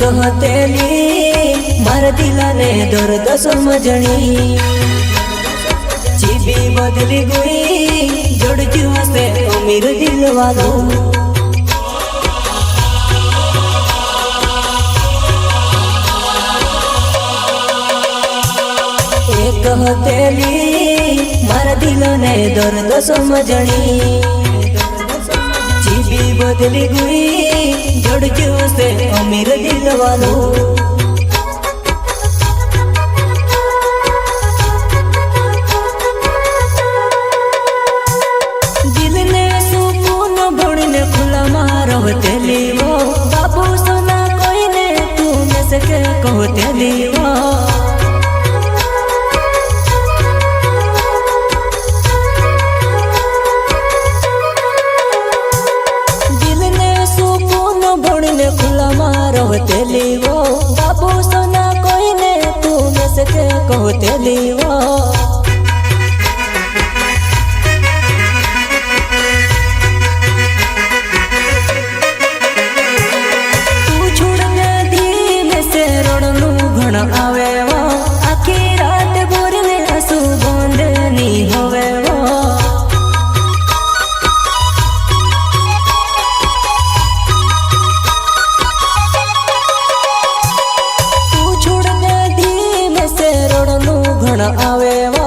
हतेली मार दिलाने दर्द समझणी जीबी बदली गई जोड़जू से अमीर दिल वालो एक हतेली मार दिलाने दर्द समझणी जीबी बदली गई जोड़जू से अमीर दिल वालो दिल ने सुकून भोड़ने खुला मारो तेली वो बाबू सुना कोई ने तू में से के कहो तेली वो खुला मारो तेली वो बाबू सोना कोई ने तू में से के कहो तेली वो तू छुड़ने धीमे से रोड़नू घण आवे वो आखी रात बोरने हसू बोंदनी होवे वो आवे वो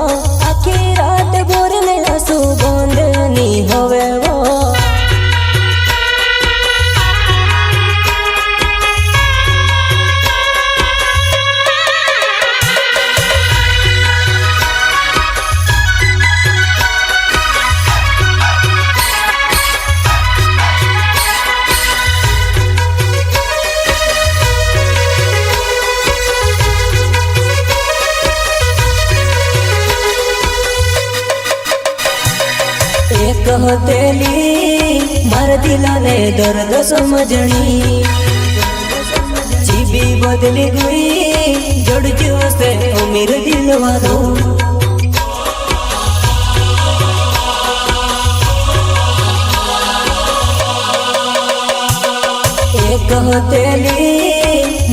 आखी रात बोरने हसू बोंदनी होवे वो एक हतेली मार दिलाने दर्द समझणी जीबी बदली गई जोड़जू से अमीर दिल वालो एक हतेली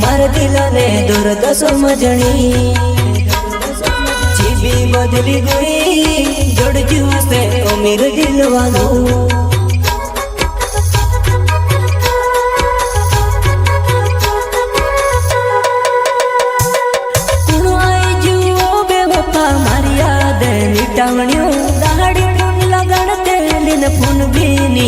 मार दिलाने दर्द समझणी जीबी बदली गई जोड़जू से अमीर दिल वालो कुणो आई जुओ बेवफा मारी याद मिटावण्यो दाड़ी फोन लगण तेलिन फोन भी नी